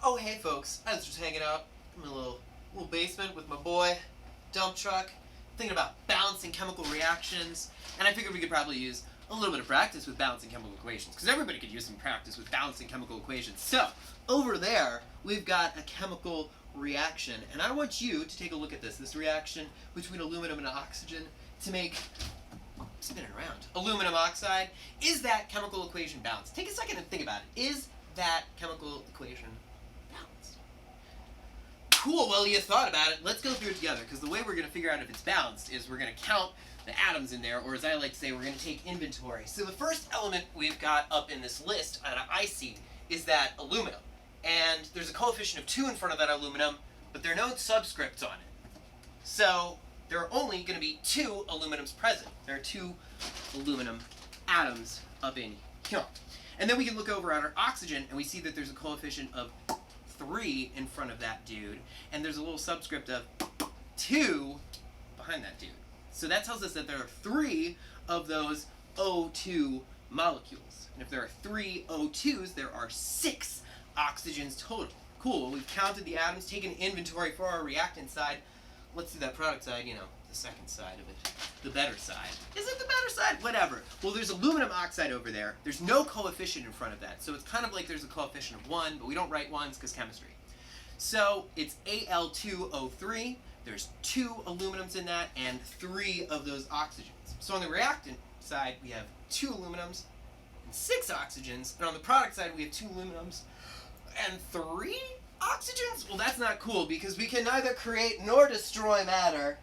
Oh hey folks, I was just hanging out in my little basement with my boy, dump truck, thinking about balancing chemical reactions, and I figured we could probably use a little bit of practice with balancing chemical equations, because everybody could use some practice with balancing chemical equations. So, over there, we've got a chemical reaction, and I want you to take a look at this reaction between aluminum and oxygen to make, spin it around, aluminum oxide. Is that chemical equation balanced? Take a second and think about it. Is that chemical equation balanced? Cool, well you thought about it. Let's go through it together, because the way we're going to figure out if it's balanced is we're going to count the atoms in there, or as I like to say, we're going to take inventory. So the first element we've got up in this list that I see is that aluminum. And there's a coefficient of 2 in front of that aluminum, but there are no subscripts on it. So there are only going to be 2 aluminums present. There are 2 aluminum atoms up in here. And then we can look over at our oxygen, and we see that there's a coefficient of 3 in front of that dude, and there's a little subscript of 2 behind that dude. So that tells us that there are 3 of those O2 molecules. And if there are 3 O2s, there are 6 oxygens total. Cool, well, we've counted the atoms, taken inventory for our reactant side. Let's do that product side, you know, the second side of it. The better side. Is it the better side? Whatever. Well, there's aluminum oxide over there. There's no coefficient in front of that. So it's kind of like there's a coefficient of 1, but we don't write 1s because chemistry. So it's Al2O3. There's 2 aluminums in that and 3 of those oxygens. So on the reactant side, we have 2 aluminums and 6 oxygens. And on the product side, we have 2 aluminums and 3 oxygens? Well, that's not cool, because we can neither create nor destroy matter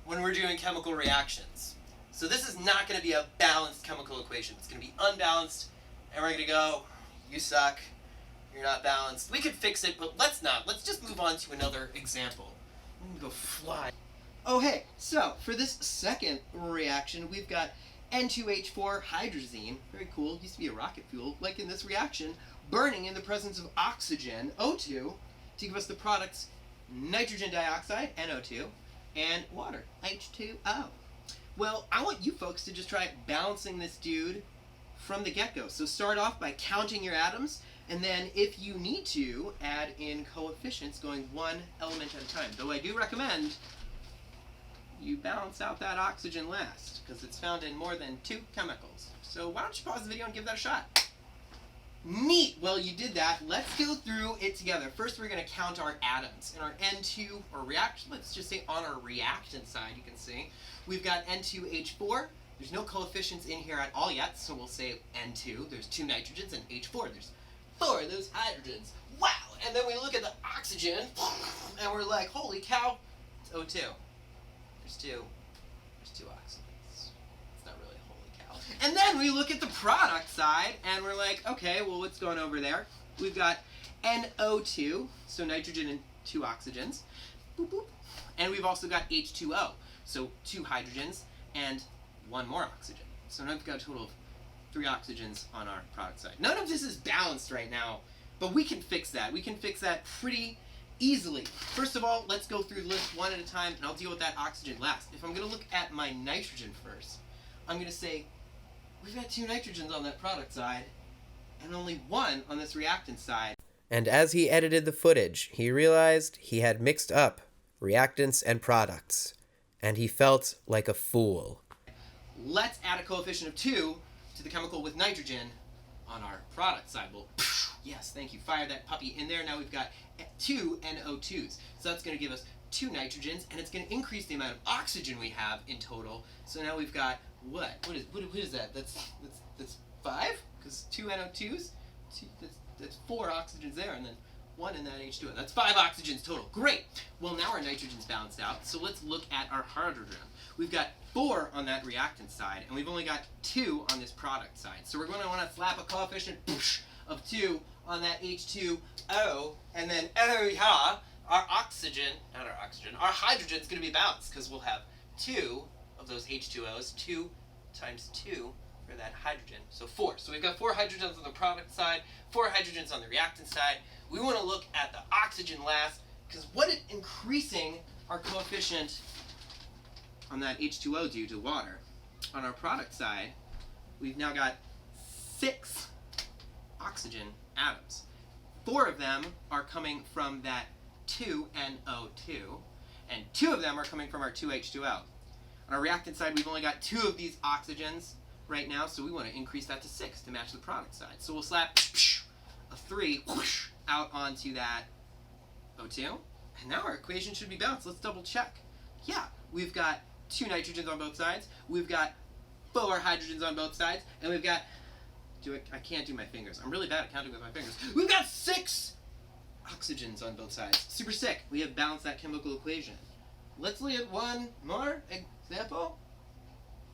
when we're doing chemical reactions. So this is not going to be a balanced chemical equation. It's going to be unbalanced, and we're going to go, you suck, you're not balanced. We could fix it, but let's not. Let's just move on to another example. I'm going to go fly. Oh hey, so for this second reaction, we've got N2H4 hydrazine, very cool, used to be a rocket fuel, like in this reaction, burning in the presence of oxygen, O2, to give us the products nitrogen dioxide, NO2, and water, H2O. Well, I want you folks to just try balancing this dude from the get-go. So start off by counting your atoms, and then if you need to, add in coefficients going 1 element at a time. Though I do recommend you balance out that oxygen last, because it's found in more than 2 chemicals. So why don't you pause the video and give that a shot? Neat! Well, you did that. Let's go through it together. First, we're going to count our atoms. In our N2, or reaction, let's just say on our reactant side, you can see, we've got N2H4. There's no coefficients in here at all yet, so we'll say N2. There's 2 nitrogens, and H4. There's 4 of those hydrogens. Wow! And then we look at the oxygen, and we're like, holy cow, it's O2. There's 2 oxygens. It's not really holy cow. And then we look at the product side, and we're like, okay, well, what's going over there? We've got NO2, so nitrogen and 2 oxygens. Boop, boop. And we've also got H2O, so 2 hydrogens and 1 more oxygen. So now we've got a total of 3 oxygens on our product side. None of this is balanced right now, but we can fix that. We can fix that pretty easily. First of all, let's go through the list one at a time, and I'll deal with that oxygen last. If I'm going to look at my nitrogen first, I'm going to say, we've got 2 nitrogens on that product side, and only 1 on this reactant side. And as he edited the footage, he realized he had mixed up reactants and products, and he felt like a fool. Let's add a coefficient of 2 to the chemical with nitrogen on our product side. Well, yes, thank you. Fire that puppy in there. Now we've got 2 NO2s. So that's going to give us 2 nitrogens, and it's going to increase the amount of oxygen we have in total. So now we've got what? What is that? That's 5? Because 2 NO2s? That's 4 oxygens there, and then 1 in that H2O. That's 5 oxygens total. Great! Well, now our nitrogen's balanced out, so let's look at our hydrogen. We've got 4 on that reactant side, and we've only got 2 on this product side. So we're going to want to slap a coefficient of 2 on that H2O, and then, oh yeah, our hydrogen's going to be balanced, because we'll have 2 of those H2Os, 2 times 2 for that hydrogen, so 4. So we've got 4 hydrogens on the product side, 4 hydrogens on the reactant side. We want to look at the oxygen last, because what did increasing our coefficient on that H2O do to water? On our product side, we've now got 6 oxygen atoms. 4 of them are coming from that 2NO2, and 2 of them are coming from our 2H2O. On our reactant side, we've only got 2 of these oxygens right now, so we want to increase that to 6 to match the product side. So we'll slap a 3 out onto that O2, and now our equation should be balanced. Let's double check. Yeah, we've got 2 nitrogens on both sides, we've got 4 hydrogens on both sides, and we've got, I can't do my fingers. I'm really bad at counting with my fingers. We've got 6 oxygens on both sides. Super sick. We have balanced that chemical equation. Let's look at one more example.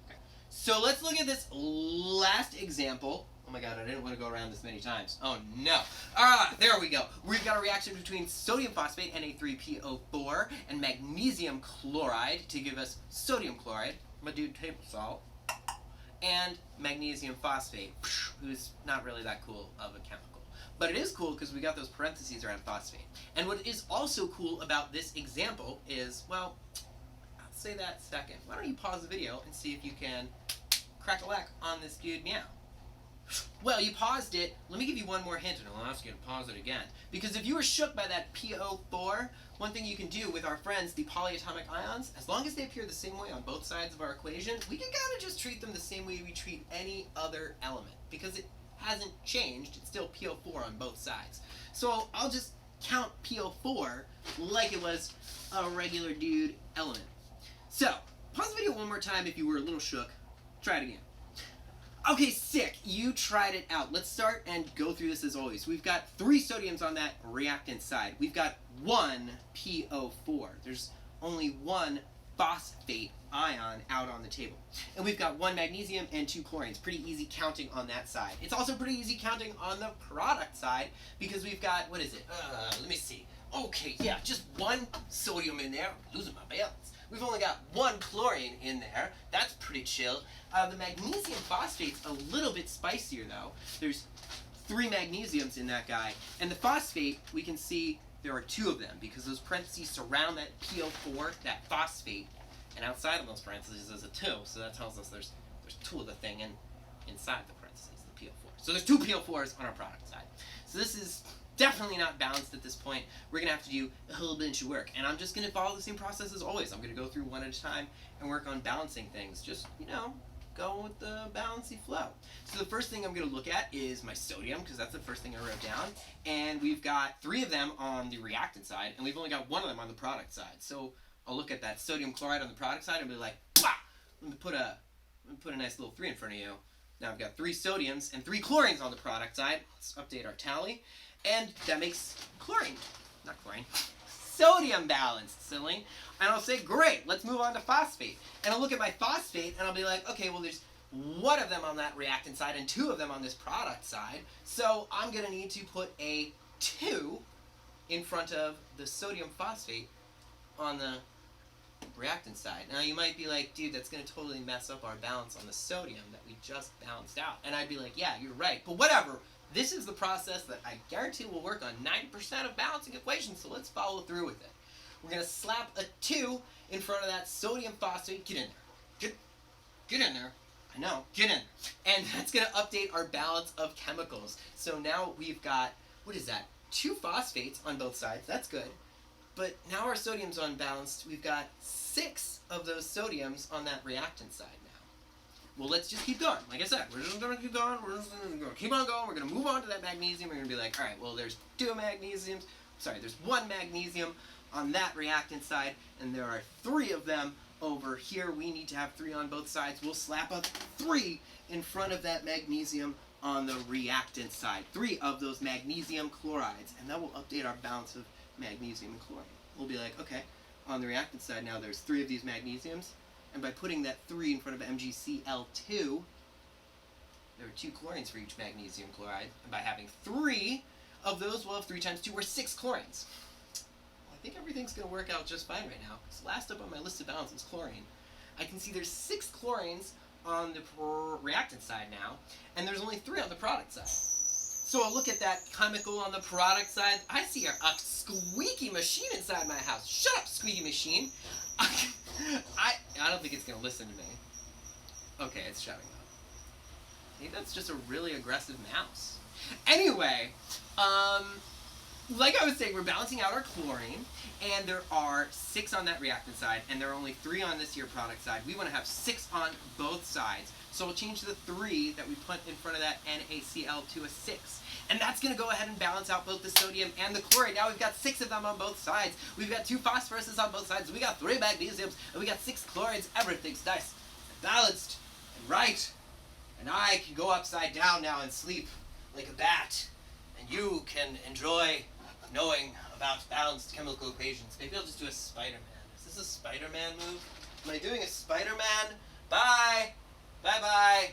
Okay. So let's look at this last example. Oh my god, I didn't want to go around this many times. Oh no. There we go. We've got a reaction between sodium phosphate, Na3PO4, and magnesium chloride to give us sodium chloride, my dude table salt, and magnesium phosphate, who's not really that cool of a chemical. But it is cool because we got those parentheses around phosphate. And what is also cool about this example is, well, I'll say that second. Why don't you pause the video and see if you can crack a lack on this dude meow. Well, you paused it. Let me give you one more hint, and I'll ask you to pause it again. Because if you were shook by that PO4, one thing you can do with our friends, the polyatomic ions, as long as they appear the same way on both sides of our equation, we can kind of just treat them the same way we treat any other element. Because it hasn't changed. It's still PO4 on both sides. So I'll just count PO4 like it was a regular dude element. So, pause the video one more time if you were a little shook. Try it again. Okay, sick. You tried it out. Let's start and go through this as always. We've got 3 sodiums on that reactant side. We've got 1 PO4. There's only 1 phosphate ion out on the table. And we've got 1 magnesium and 2 chlorines. Pretty easy counting on that side. It's also pretty easy counting on the product side because we've got, what is it? Let me see. Okay, yeah, just 1 sodium in there. I'm losing my balance. We've only got 1 chlorine in there. That's pretty chill. The magnesium phosphate's a little bit spicier though. There's 3 magnesiums in that guy. And the phosphate, we can see there are 2 of them because those parentheses surround that PO4, that phosphate, and outside of those parentheses there's a 2. So that tells us there's 2 of the thing inside the parentheses, the PO4. So there's 2 PO4s on our product side. So this is definitely not balanced at this point. We're going to have to do a whole bunch of work. And I'm just going to follow the same process as always. I'm going to go through one at a time and work on balancing things. Just, go with the balancey flow. So the first thing I'm going to look at is my sodium, because that's the first thing I wrote down. And we've got 3 of them on the reactant side, and we've only got 1 of them on the product side. So I'll look at that sodium chloride on the product side and be like, bah! Let me put a nice little 3 in front of you. Now I've got 3 sodiums and 3 chlorines on the product side. Let's update our tally. And that makes sodium balanced, silly. And I'll say, great, let's move on to phosphate. And I'll look at my phosphate and I'll be like, okay, well there's 1 of them on that reactant side and 2 of them on this product side. So I'm going to need to put a 2 in front of the sodium phosphate on the reactant side. Now you might be like, dude, that's going to totally mess up our balance on the sodium that we just balanced out. And I'd be like, yeah, you're right. But whatever. This is the process that I guarantee will work on 90% of balancing equations, so let's follow through with it. We're going to slap a 2 in front of that sodium phosphate. Get in there. Get in there. I know. Get in. And that's going to update our balance of chemicals. So now we've got, what is that? 2 phosphates on both sides. That's good. But now our sodium's unbalanced. We've got 6 of those sodiums on that reactant side now. Well, let's just keep going. Like I said, we're just going to keep going. We're just going to keep on going. We're going to move on to that magnesium. We're going to be like, all right, well, there's 2 magnesiums. Sorry, there's 1 magnesium on that reactant side, and there are 3 of them over here. We need to have 3 on both sides. We'll slap a 3 in front of that magnesium on the reactant side. 3 of those magnesium chlorides, and that will update our balance of magnesium and chlorine. We'll be like, okay, on the reactant side now there's 3 of these magnesiums, and by putting that 3 in front of MgCl2, there are 2 chlorines for each magnesium chloride, and by having 3 of those, we'll have 3 times 2, or 6 chlorines. Well, I think everything's going to work out just fine right now, because last up on my list of balance is chlorine. I can see there's 6 chlorines on the reactant side now, and there's only 3 on the product side. So I'll look at that chemical on the product side. I see a squeaky machine inside my house. Shut up, squeaky machine. I don't think it's going to listen to me. Okay, it's shutting up. Maybe that's just a really aggressive mouse. Anyway, like I was saying, we're balancing out our chlorine, and there are 6 on that reactant side, and there are only 3 on this here product side. We want to have 6 on both sides, so we'll change the 3 that we put in front of that NaCl to a 6. And that's going to go ahead and balance out both the sodium and the chlorine. Now we've got 6 of them on both sides. We've got 2 phosphoruses on both sides. We got 3 magnesiums, and we got 6 chlorines. Everything's nice and balanced and right. And I can go upside down now and sleep like a bat. And you can enjoy knowing about balanced chemical equations. Maybe I'll just do a Spider-Man. Is this a Spider-Man move? Am I doing a Spider-Man? Bye! Bye-bye!